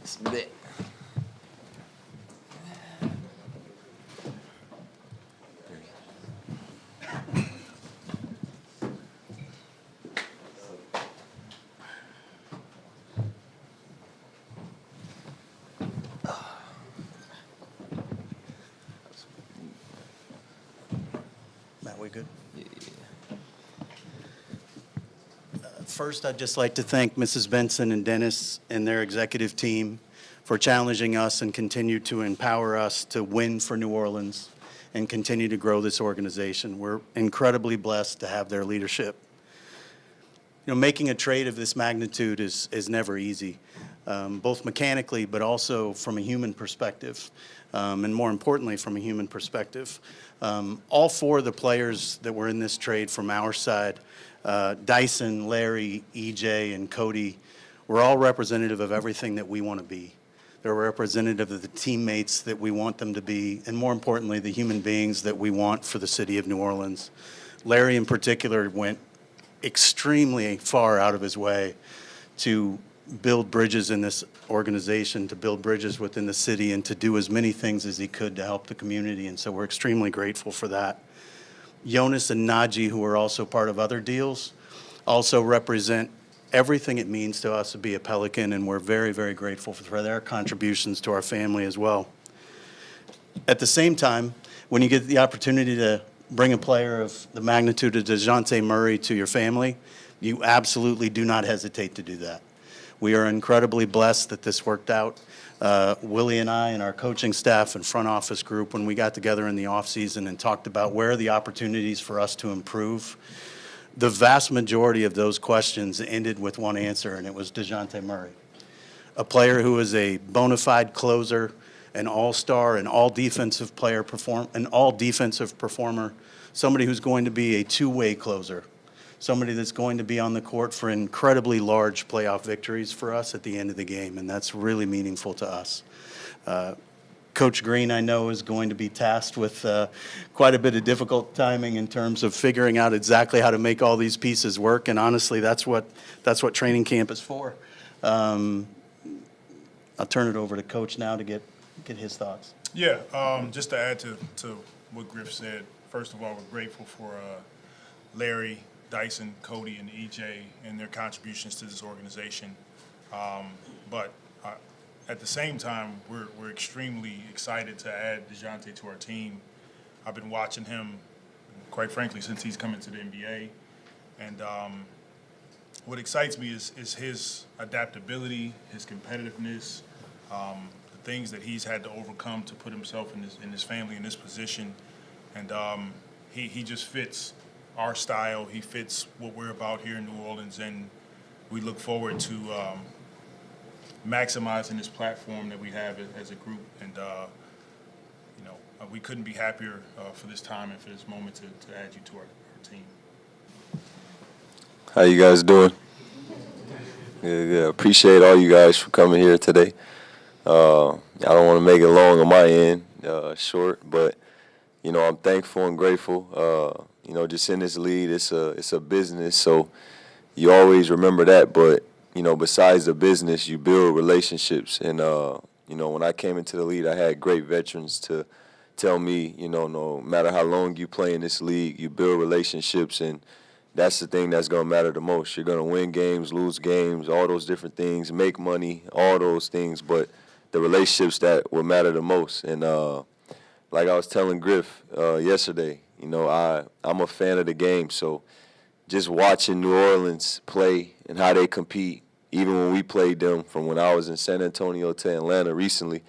It's bit. Matt, we good? Yeah. First, I'd just like to thank Mrs. Benson and Dennis and their executive team for challenging us and continue to empower us to win for New Orleans and continue to grow this organization. We're incredibly blessed to have their leadership. You know, making a trade of this magnitude is never easy, both mechanically but also from a human perspective, and more importantly, from a human perspective. All four of the players that were in this trade from our side, Dyson, Larry, EJ, and Cody, were all representative of everything that we want to be. They're representative of the teammates that we want them to be, and more importantly, the human beings that we want for the city of New Orleans. Larry, in particular, went extremely far out of his way to build bridges in this organization, to build bridges within the city, and to do as many things as he could to help the community, and so we're extremely grateful for that. Jonas and Naji, who are also part of other deals, also represent everything it means to us to be a Pelican, and we're very, very grateful for their contributions to our family as well. At the same time, when you get the opportunity to bring a player of the magnitude of Dejounte Murray to your family, you absolutely do not hesitate to do that. We are incredibly blessed that this worked out. Willie and I and our coaching staff and front office group, when we got together in the offseason and talked about where are the opportunities for us to improve, the vast majority of those questions ended with one answer, and it was Dejounte Murray, a player who is a bona fide closer, an all-star, an all-defensive performer, somebody who's going to be a two-way closer, somebody that's going to be on the court for incredibly large playoff victories for us at the end of the game, and that's really meaningful to us. Coach Green, I know, is going to be tasked with quite a bit of difficult timing in terms of figuring out exactly how to make all these pieces work, and honestly, that's what training camp is for. I'll turn it over to Coach now to get his thoughts. Yeah, just to add to what Griff said, first of all, we're grateful for Larry, Dyson, Cody, and EJ and their contributions to this organization. But at the same time, we're extremely excited to add Dejounte to our team. I've been watching him, quite frankly, since he's come into the NBA. And what excites me is his adaptability, his competitiveness, the things that he's had to overcome to put himself in his family in this position. And he just fits our style. He fits what we're about here in New Orleans, and we look forward to maximizing this platform that we have as a group. And we couldn't be happier for this time and for this moment to add you to our team. How you guys doing? Yeah, appreciate all you guys for coming here today. I don't want to make it long on my end, short, but I'm thankful and grateful. Just in this league, it's a business, so you always remember that. But besides the business, you build relationships. And when I came into the league, I had great veterans to tell me, no matter how long you play in this league, you build relationships, and that's the thing that's going to matter the most. You're going to win games, lose games, all those different things, make money, all those things, but the relationships that will matter the most. And like I was telling Griff yesterday, I'm a fan of the game, so just watching New Orleans play and how they compete, even when we played them from when I was in San Antonio to Atlanta recently,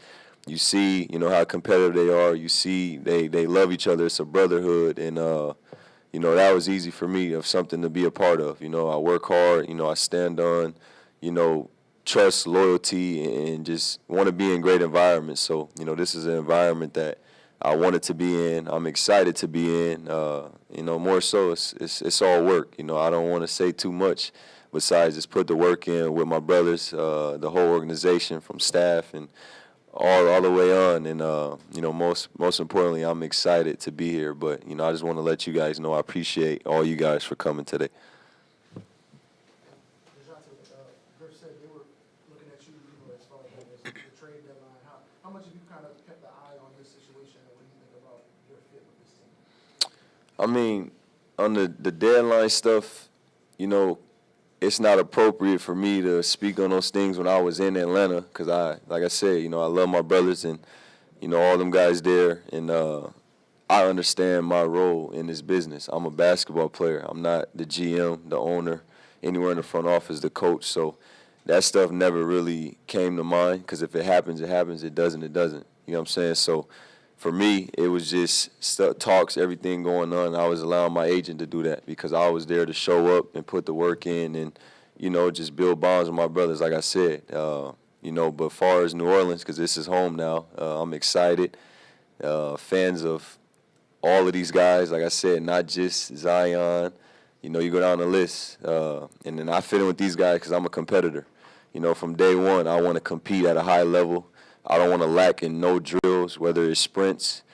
you see, how competitive they are. You see they love each other. It's a brotherhood, and that was easy for me, of something to be a part of. I work hard. I stand on, trust, loyalty, and just want to be in great environments. So, this is an environment that I wanted to be in. I'm excited to be in. More so, it's all work. I don't want to say too much besides just put the work in with my brothers, the whole organization, from staff and all the way on. And most importantly, I'm excited to be here. But I just want to let you guys know I appreciate all you guys for coming today. Dejounte, Griff said they were looking at you, as far as the trade deadline, how much have you kind of kept the eye on this situation, and what do you think about your fit with this team? I mean, on the deadline stuff, you know, it's not appropriate for me to speak on those things when I was in Atlanta because like I said, you know, I love my brothers and, you know, all them guys there. And I understand my role in this business. I'm a basketball player. I'm not the GM, the owner, anywhere in the front office, the coach. So that stuff never really came to mind because if it happens, it happens. It doesn't, it doesn't. You know what I'm saying? So for me, it was just talks, everything going on. I was allowing my agent to do that because I was there to show up and put the work in and, you know, just build bonds with my brothers, like I said. You know, but far as New Orleans, because this is home now, I'm excited. Fans of all of these guys, like I said, not just Zion. You know, you go down the list. And then I fit in with these guys because I'm a competitor. You know, from day one, I want to compete at a high level. I don't want to lack in no drills, whether it's sprints,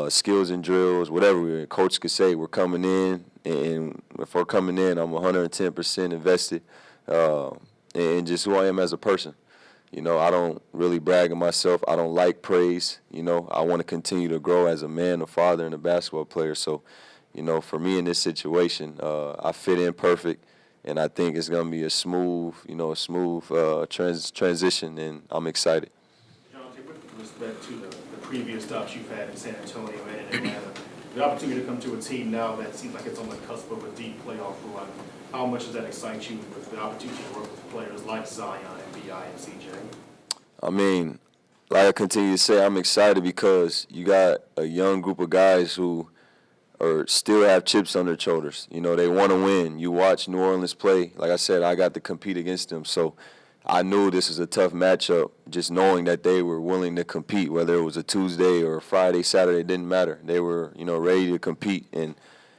skills and drills, whatever. Coach could say we're coming in, and if we're coming in, I'm 110% invested in just who I am as a person. You know, I don't really brag on myself. I don't like praise. You know, I want to continue to grow as a man, a father, and a basketball player. So, you know, for me in this situation, I fit in perfect, and I think it's going to be a smooth, transition, and I'm excited. Dejounte, with respect to the previous stops you've had in San Antonio and in Atlanta, the opportunity to come to a team now that seems like it's on the cusp of a deep playoff run, how much does that excite you with the opportunity to work with players like Zion and B.I. and C.J.? I mean, like I continue to say, I'm excited because you got a young group of guys who still have chips on their shoulders. You know, they want to win. You watch New Orleans play. Like I said, I got to compete against them. So I knew this was a tough matchup, just knowing that they were willing to compete, whether it was a Tuesday or a Friday, Saturday, it didn't matter. They were, you know, ready to compete. And,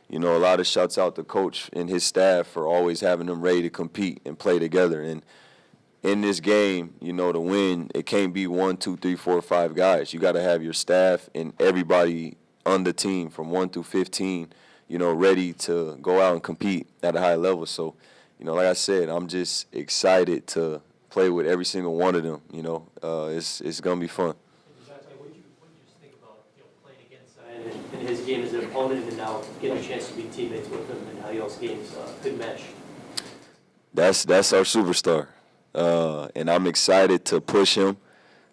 you know, a lot of shouts out to Coach and his staff for always having them ready to compete and play together. And in this game, you know, to win, it can't be 1, 2, 3, 4, 5 guys. You got to have your staff and everybody on the team from 1 through 15, you know, ready to go out and compete at a high level. So, you know, like I said, I'm just excited to play with every single one of them. You know, it's gonna be fun. What did you just think about, you know, playing against Zion and his game as an opponent, and now getting a chance to be teammates with him, and how y'all's games could mesh? That's our superstar, and I'm excited to push him.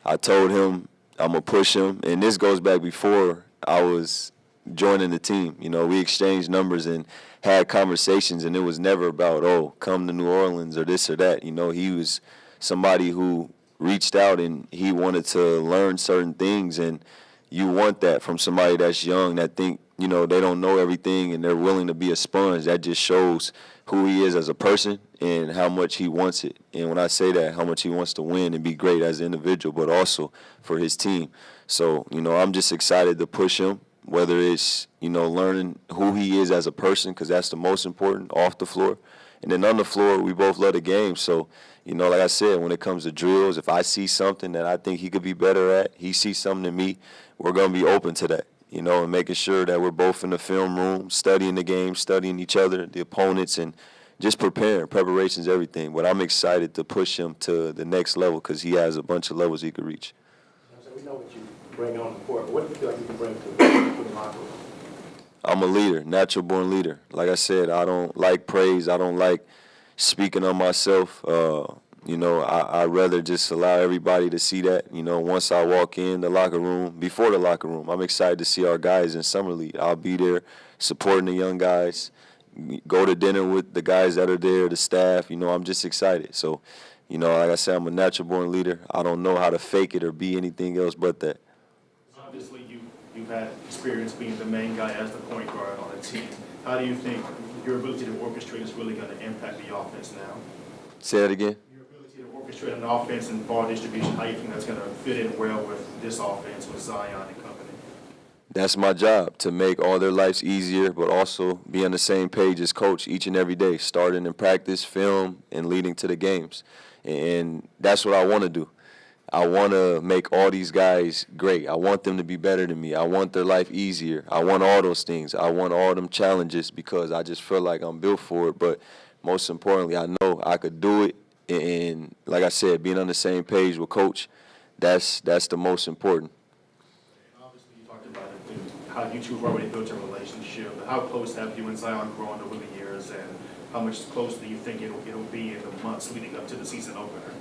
I told him I'm gonna push him, and this goes back before I was joining the team. You know, we exchanged numbers and had conversations, and it was never about, oh, come to New Orleans or this or that. You know, he was somebody who reached out and he wanted to learn certain things, and you want that from somebody that's young that think, you know, they don't know everything and they're willing to be a sponge. That just shows who he is as a person and how much he wants it. And when I say that, how much he wants to win and be great as an individual, but also for his team. So, you know, I'm just excited to push him, whether it's, you know, learning who he is as a person, because that's the most important, off the floor. And then on the floor, we both love the game. So, you know, like I said, when it comes to drills, if I see something that I think he could be better at, he sees something in me, we're going to be open to that, you know, and making sure that we're both in the film room, studying the game, studying each other, the opponents, and just preparing. Preparation's everything. But I'm excited to push him to the next level because he has a bunch of levels he could reach. So we know what you bring on the court. What do you feel like you can bring to the locker room? I'm a leader, natural-born leader. Like I said, I don't like praise. I don't like speaking on myself. You know, I'd rather just allow everybody to see that. You know, once I walk in the locker room, before the locker room, I'm excited to see our guys in Summer League. I'll be there supporting the young guys, go to dinner with the guys that are there, the staff. You know, I'm just excited. So, you know, like I said, I'm a natural-born leader. I don't know how to fake it or be anything else but that. Obviously, you've had experience being the main guy as the point guard on a team. How do you think your ability to orchestrate is really going to impact the offense now? Say that again. Your ability to orchestrate an offense and ball distribution, how do you think that's going to fit in well with this offense with Zion and company? That's my job, to make all their lives easier, but also be on the same page as coach each and every day, starting in practice, film, and leading to the games. And that's what I want to do. I want to make all these guys great. I want them to be better than me. I want their life easier. I want all those things. I want all them challenges because I just feel like I'm built for it. But most importantly, I know I could do it And like I said, being on the same page with Coach, that's the most important. Obviously, you talked about it, and how you two have already built a relationship. How close have you and Zion grown over the years, and how much closer do you think it'll be in the months leading up to the season opener?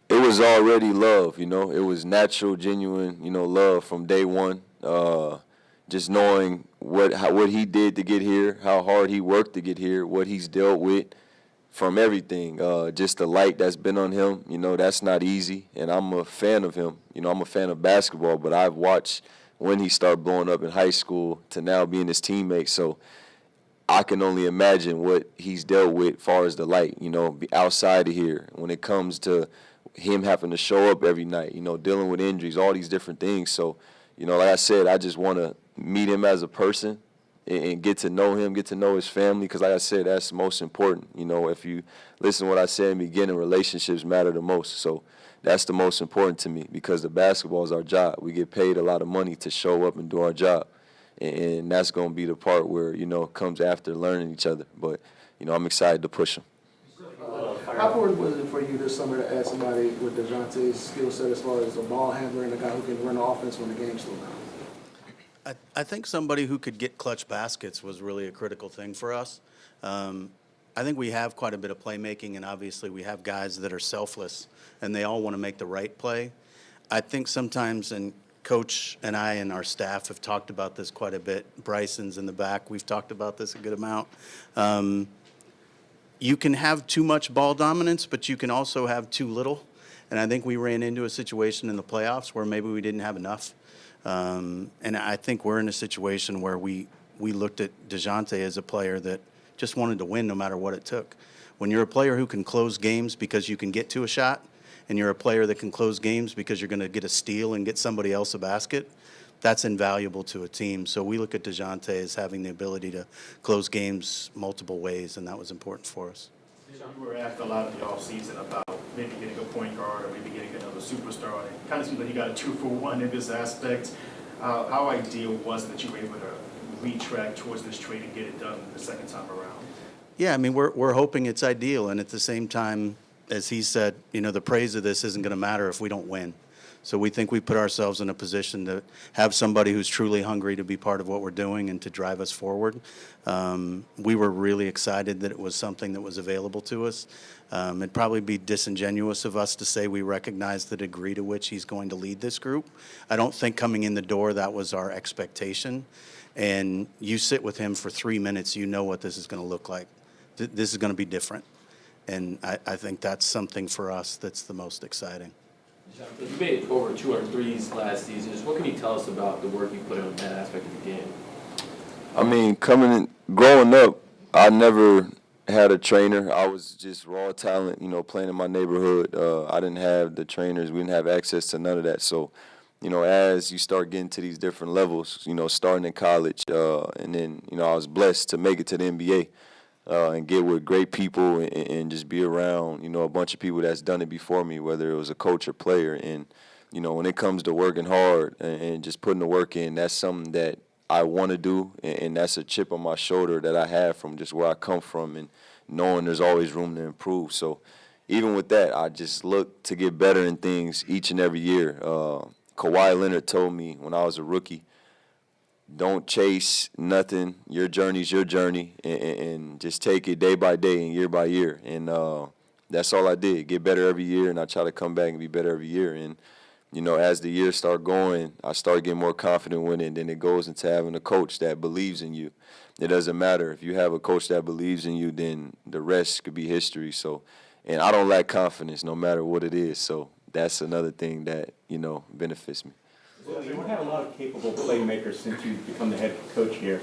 It was already love, you know. It was natural, genuine, you know, love from day one. Just knowing what he did to get here, how hard he worked to get here, what he's dealt with from everything. Just the light that's been on him, you know, that's not easy. And I'm a fan of him. You know, I'm a fan of basketball, but I've watched when he started blowing up in high school to now being his teammate. So I can only imagine what he's dealt with as far as the light, you know, outside of here when it comes to him having to show up every night, you know, dealing with injuries, all these different things. So, you know, like I said, I just want to meet him as a person and get to know him, get to know his family, because like I said, that's most important. You know, if you listen to what I said in the beginning, relationships matter the most. So that's the most important to me, because the basketball is our job. We get paid a lot of money to show up and do our job. And that's going to be the part where, you know, comes after learning each other. But, you know, I'm excited to push him. How important was it for you this summer to add somebody with Dejounte's skill set as far as a ball handler and a guy who can run the offense when the game's slowed down? I think somebody who could get clutch baskets was really a critical thing for us. I think we have quite a bit of playmaking, and obviously we have guys that are selfless, and they all want to make the right play. I think sometimes, and Coach and I and our staff have talked about this quite a bit. Bryson's in the back. We've talked about this a good amount. You can have too much ball dominance, but you can also have too little. And I think we ran into a situation in the playoffs where maybe we didn't have enough. And I think we're in a situation where we looked at Dejounte as a player that just wanted to win no matter what it took. When you're a player who can close games because you can get to a shot, and you're a player that can close games because you're going to get a steal and get somebody else a basket, that's invaluable to a team. So we look at Dejounte as having the ability to close games multiple ways, and that was important for us. You were asked a lot in the offseason about maybe getting a point guard or maybe getting another superstar. It kind of seems like you got a 2-for-1 in this aspect. How ideal was it that you were able to retrack towards this trade and get it done the second time around? Yeah, I mean, we're hoping it's ideal, and at the same time, as he said, you know, the praise of this isn't going to matter if we don't win. So we think we put ourselves in a position to have somebody who's truly hungry to be part of what we're doing and to drive us forward. We were really excited that it was something that was available to us. It'd probably be disingenuous of us to say we recognize the degree to which he's going to lead this group. I don't think coming in the door that was our expectation. And you sit with him for 3 minutes, you know what this is going to look like. This is going to be different. And I think that's something for us that's the most exciting. You made over 200 threes last season. Just what can you tell us about the work you put in that aspect of the game? I mean, growing up, I never had a trainer. I was just raw talent, you know, playing in my neighborhood. I didn't have the trainers. We didn't have access to none of that. So, you know, as you start getting to these different levels, you know, starting in college, and then, you know, I was blessed to make it to the NBA. And get with great people and just be around, you know, a bunch of people that's done it before me, whether it was a coach or player. And, you know, when it comes to working hard and just putting the work in, that's something that I want to do, and that's a chip on my shoulder that I have from just where I come from and knowing there's always room to improve. So even with that, I just look to get better in things each and every year. Kawhi Leonard told me when I was a rookie, don't chase nothing. Your journey's your journey, and just take it day by day and year by year. And that's all I did, get better every year, and I try to come back and be better every year. And, you know, as the years start going, I start getting more confident with it, and then it goes into having a coach that believes in you. It doesn't matter. If you have a coach that believes in you, then the rest could be history. So, and I don't lack confidence no matter what it is. So that's another thing that, you know, benefits me. Well, you've had a lot of capable playmakers since you've become the head coach here.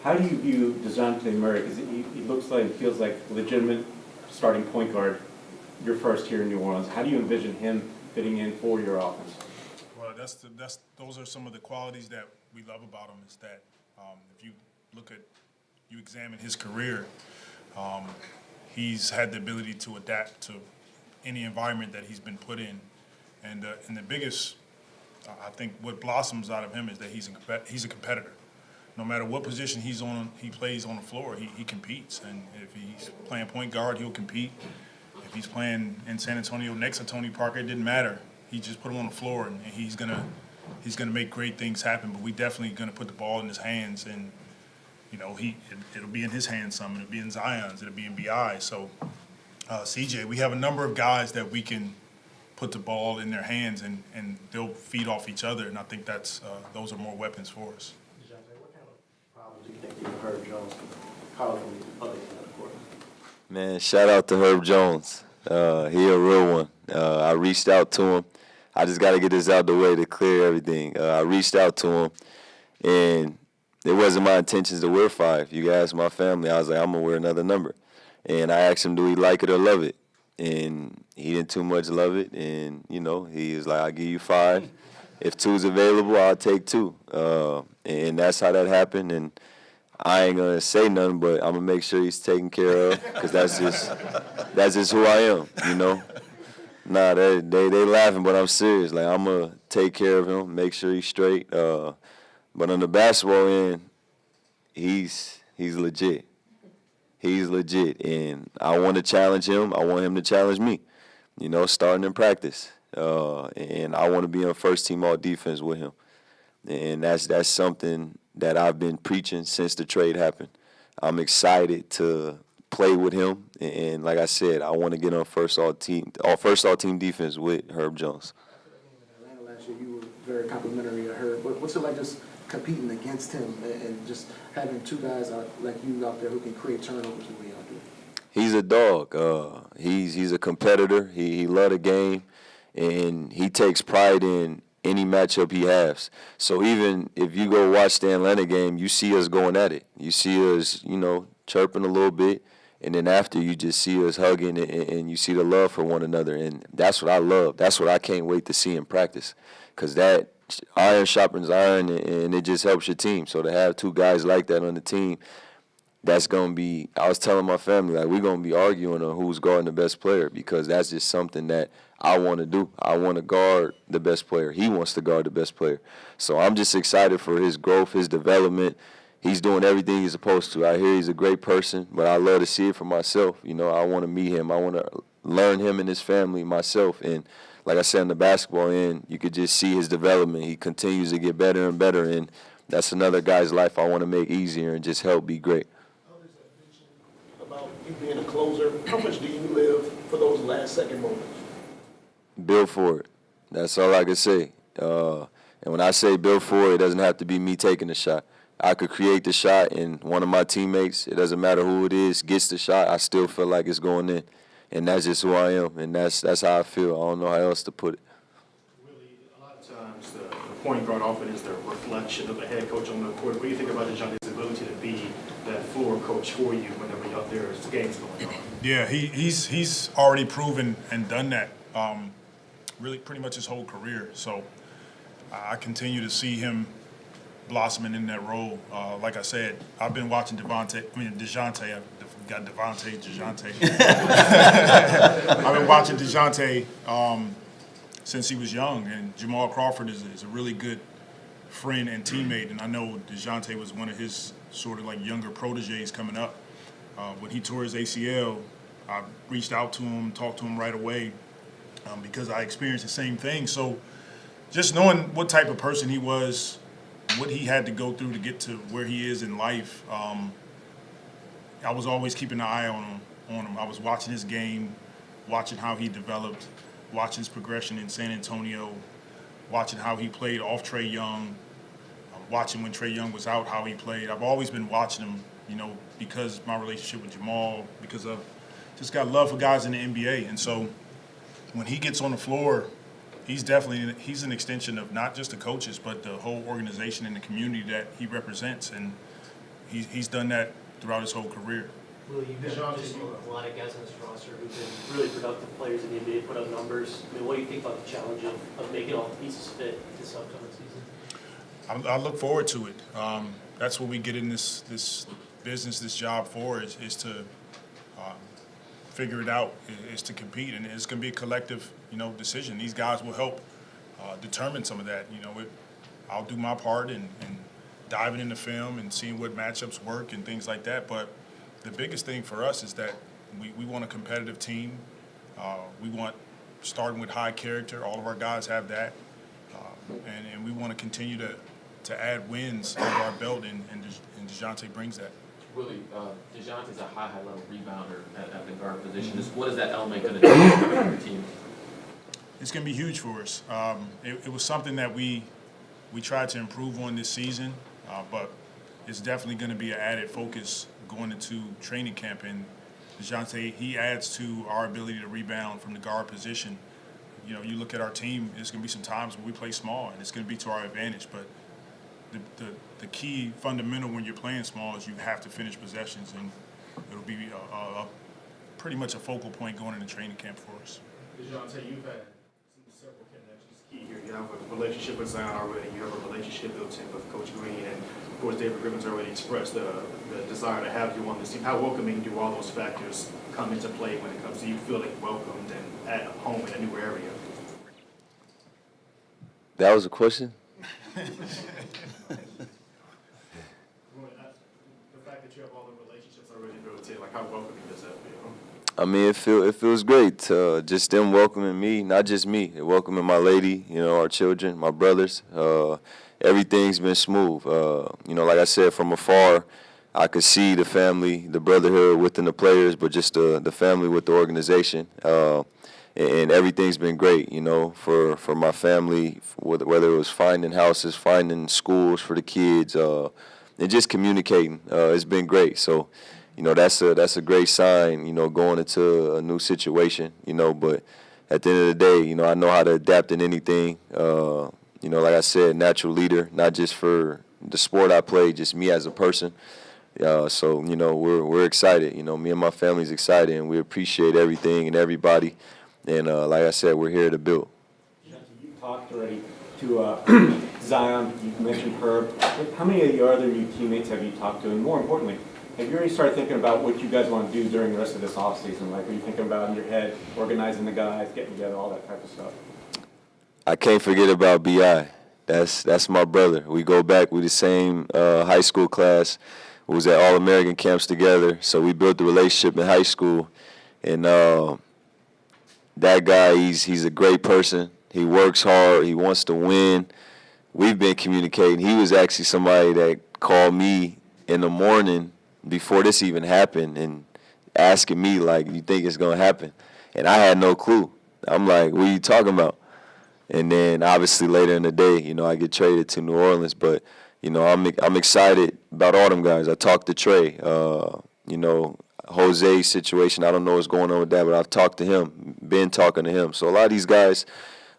How do you view Dejounte Murray? Because he looks like, feels like legitimate starting point guard, your first here in New Orleans. How do you envision him fitting in for your offense? Well, those are some of the qualities that we love about him. Is that if you examine his career, he's had the ability to adapt to any environment that he's been put in, and the biggest. I think what blossoms out of him is that he's a competitor. No matter what position he plays on the floor, he competes. And if he's playing point guard, he'll compete. If he's playing in San Antonio next to Tony Parker, it didn't matter. He just put him on the floor, and he's gonna make great things happen. But we definitely gonna put the ball in his hands, and it'll be in his hands some, it'll be in Zion's, it'll be in BI. So CJ, we have a number of guys that we can put the ball in their hands, and they'll feed off each other. And I think those are more weapons for us. Dejounte, what kind of problems do you think you Herb Jones can cause from the other end of the court? Man, shout out to Herb Jones. He a real one. I reached out to him. I just got to get this out the way to clear everything. I reached out to him, and it wasn't my intentions to wear 5. You guys, my family, I was like, I'm going to wear another number. And I asked him, do he like it or love it? And he didn't too much love it. And, he was like, I'll give you 5. If 2's available, I'll take 2. And that's how that happened. And I ain't going to say nothing, but I'm going to make sure he's taken care of, because that's just who I am, Nah, they laughing, but I'm serious. Like, I'm going to take care of him, make sure he's straight. But on the basketball end, he's legit. He's legit, and I want to challenge him. I want him to challenge me, starting in practice. And I want to be on first-team all-defense with him. And that's something that I've been preaching since the trade happened. I'm excited to play with him, and like I said, I want to get on first all-team defense with Herb Jones. In Atlanta last year, you were very complimentary of Herb. What's it like just competing against him and just having 2 guys like you out there who can create turnovers the way y'all do? He's a dog. He's a competitor. He loves the game, and he takes pride in any matchup he has. So even if you go watch the Atlanta game, you see us going at it. You see us, chirping a little bit, and then after you just see us hugging and you see the love for one another. And that's what I love. That's what I can't wait to see in practice, because that iron sharpens iron, and it just helps your team. So to have 2 guys like that on the team, that's going to be, I was telling my family, like, we're going to be arguing on who's guarding the best player, because that's just something that I want to do. I want to guard the best player. He wants to guard the best player. So I'm just excited for his growth, his development. He's doing everything he's supposed to. I hear he's a great person, but I love to see it for myself. I want to meet him. I want to learn him and his family myself. And like I said, on the basketball end, you could just see his development. He continues to get better and better, and that's another guy's life I want to make easier and just help be great. About you being a closer, how much do you live for those last-second moments? Build for it. That's all I can say. And when I say build for it, it doesn't have to be me taking the shot. I could create the shot, and one of my teammates, it doesn't matter who it is, gets the shot, I still feel like it's going in. And that's just who I am, and that's how I feel. I don't know how else to put it. Really, a lot of times the point guard often is the reflection of the head coach on the court. What do you think about Dejounte's ability to be that floor coach for you whenever there's games going on? Yeah, he's already proven and done that really pretty much his whole career. So I continue to see him blossoming in that role. Like I said, I've been watching Dejounte. I've got Dejounte. I've been watching Dejounte since he was young, and Jamal Crawford is a really good friend and teammate, and I know Dejounte was one of his sort of like younger proteges coming up. When he tore his ACL, I reached out to him, talked to him right away because I experienced the same thing. So just knowing what type of person he was, what he had to go through to get to where he is in life, I was always keeping an eye on him. I was watching his game, watching how he developed, watching his progression in San Antonio, watching how he played off Trae Young, watching when Trae Young was out, how he played. I've always been watching him, because my relationship with Jamal, because I've just got love for guys in the NBA. And so when he gets on the floor, he's an extension of not just the coaches, but the whole organization and the community that he represents. And he's done that throughout his whole career. Will you just a lot of guys on this roster who've been really productive players in the NBA, put up numbers. What do you think about the challenge of making all the pieces fit this upcoming season? I look forward to it. That's what we get in this business, this job for, is to figure it out, is to compete, and it's going to be a collective, decision. These guys will help determine some of that. I'll do my part in diving into film and seeing what matchups work and things like that. But the biggest thing for us is that we want a competitive team. We want, starting with high character, all of our guys have that. And we want to continue to add wins under our belt, and Dejounte brings that. Really, Dejounte's a high-level rebounder at the guard position. Just what is that element going to do for your team? It's going to be huge for us. It was something that we tried to improve on this season, but it's definitely going to be an added focus going into training camp. And Dejounte, he adds to our ability to rebound from the guard position. You know, you look at our team, there's going to be some times when we play small, and it's going to be to our advantage. But the key fundamental when you're playing small is you have to finish possessions, and it'll be pretty much a focal point going into training camp for us. Dejounte, you've had several connections key here. You have a relationship with Zion already. You have a relationship built in with Coach Green, and of course David Griffin's already expressed the desire to have you on this team. How welcoming do all those factors come into play when it comes to you feeling welcomed and at home in a new area? That was a question? The fact that you have all the relationships already built in, like how welcoming does that feel? I mean, it feels great. Just them welcoming me, not just me, welcoming my lady, you know, our children, my brothers. Everything's been smooth. You know, like I said, from afar, I could see the family, the brotherhood within the players, but just the family with the organization. And everything's been great, you know, for my family, whether it was finding houses, finding schools for the kids, and just communicating. It's been great. So, you know, that's a great sign, you know, going into a new situation, you know. But at the end of the day, you know, I know how to adapt in anything. You know, like I said, natural leader, not just for the sport I play, just me as a person. So, you know, we're excited. You know, me and my family's excited, and we appreciate everything and everybody. And like I said, we're here to build. You talked already to Zion. You mentioned Herb. How many of your other new teammates have you talked to? And more importantly, have you already started thinking about what you guys want to do during the rest of this offseason? Like, are you thinking about in your head, organizing the guys, getting together, all that type of stuff? I can't forget about B.I. That's my brother. We go back. We the same high school class. We was at All-American camps together. So we built the relationship in high school. And that guy, he's a great person. He works hard. He wants to win. We've been communicating. He was actually somebody that called me in the morning before this even happened and asking me, like, you think it's going to happen? And I had no clue. I'm like, what are you talking about? And then obviously later in the day, you know, I get traded to New Orleans. But, you know, I'm excited about all them guys. I talked to Trey, you know, Jose's situation, I don't know what's going on with that, but I've talked to him, been talking to him. So a lot of these guys,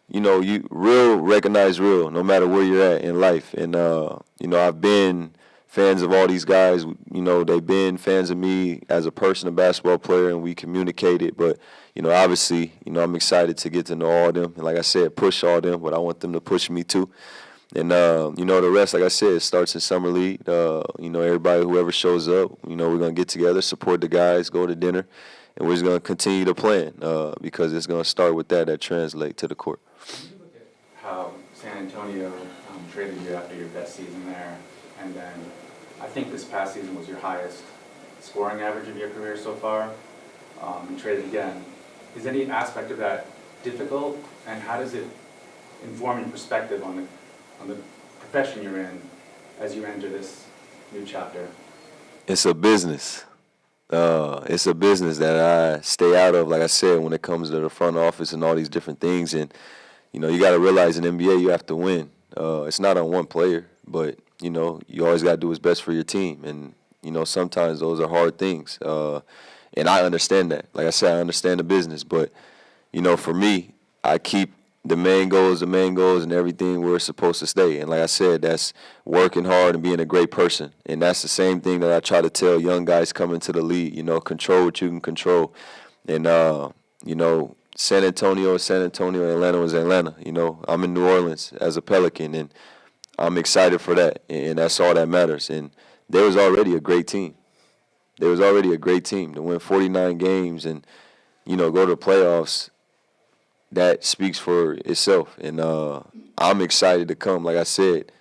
you know, you recognize real, no matter where you're at in life. And, you know, I've been fans of all these guys. You know, they've been fans of me as a person, a basketball player, and we communicated. But, you know, obviously, you know, I'm excited to get to know all of them. And like I said, push all of them, but I want them to push me too. And, you know, the rest, like I said, it starts in Summer League. You know, everybody, whoever shows up, you know, we're going to get together, support the guys, go to dinner, and we're just going to continue to plan because it's going to start with that translate to the court. When you look at how San Antonio traded you after your best season there, and then I think this past season was your highest scoring average of your career so far, and traded again, is any aspect of that difficult, and how does it inform your perspective on the profession you're in as you enter this new chapter? It's a business. It's a business that I stay out of, like I said, when it comes to the front office and all these different things. And, you know, you got to realize in NBA you have to win. It's not on one player, but, you know, you always got to do what's best for your team. And, you know, sometimes those are hard things. And I understand that. Like I said, I understand the business. But, you know, for me, I keep the main goals, and everything where it's supposed to stay. And like I said, that's working hard and being a great person. And that's the same thing that I try to tell young guys coming to the league, you know, control what you can control. And, you know, San Antonio, Atlanta was Atlanta. You know, I'm in New Orleans as a Pelican, and I'm excited for that. And that's all that matters. And there was already a great team. There was already a great team to win 49 games and, you know, go to the playoffs. That speaks for itself. And I'm excited to come, like I said,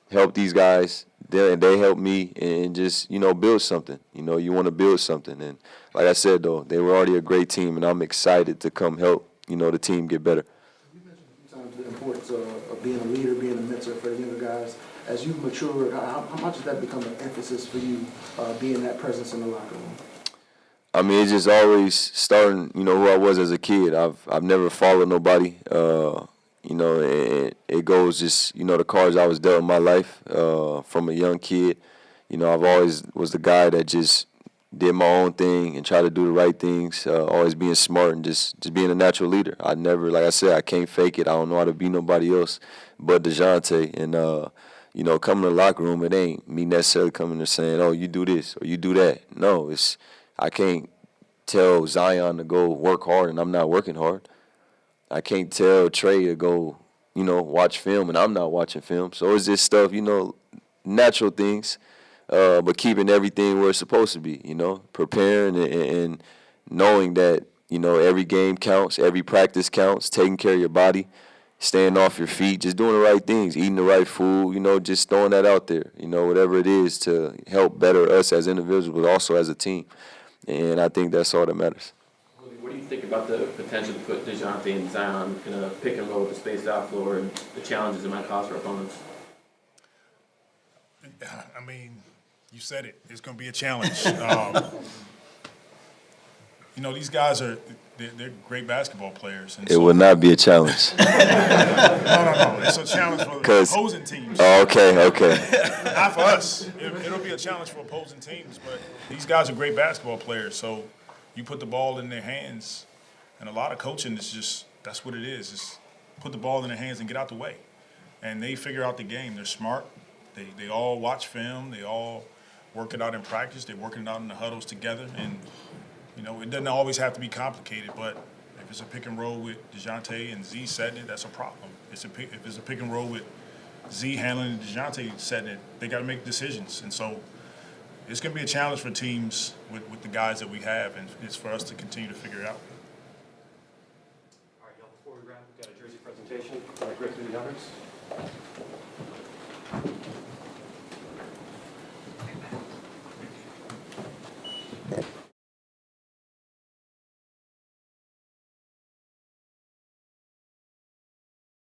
help these guys, they helped me and just, build something. You want to build something. And like I said, though, they were already a great team, and I'm excited to come help, the team get better. You mentioned a few times the importance of being a leader, being a mentor for the younger guys. As you've matured, how much has that become an emphasis for you, being that presence in the locker room? I mean, it's just always starting, who I was as a kid. I've never followed nobody, and it goes just, the cards I was dealt in my life from a young kid. I've always was the guy that just did my own thing and tried to do the right things, always being smart and just being a natural leader. I never, like I said, I can't fake it. I don't know how to be nobody else but Dejounte. And, coming to the locker room, it ain't me necessarily coming and saying, oh, you do this or you do that. No, I can't tell Zion to go work hard and I'm not working hard. I can't tell Trey to go, watch film and I'm not watching film. So it's just stuff, natural things, but keeping everything where it's supposed to be, preparing and knowing that, every game counts, every practice counts, taking care of your body, staying off your feet, just doing the right things, eating the right food, just throwing that out there, whatever it is to help better us as individuals, but also as a team. And I think that's all that matters. What do you think about the potential to put Dejounte and Zion in a pick and roll with the spaced out floor and the challenges it might cause for opponents? I mean, you said it. It's going to be a challenge. These guys they're great basketball players. And it will not be a challenge. No. It's a challenge for opposing teams. Oh, okay. Not for us. It'll be a challenge for opposing teams, but these guys are great basketball players. So you put the ball in their hands, and a lot of coaching is just, that's what it is. Just put the ball in their hands and get out the way. And they figure out the game. They're smart. They all watch film. They all work it out in practice. They're working it out in the huddles together. And, it doesn't always have to be complicated, but if it's a pick and roll with Dejounte and Z setting it, that's a problem. If it's a pick and roll with Z handling and Dejounte setting it, they got to make decisions. And so it's going to be a challenge for teams with the guys that we have, and it's for us to continue to figure it out. All right, y'all, before we wrap, we've got a jersey presentation. Griff, do the honors.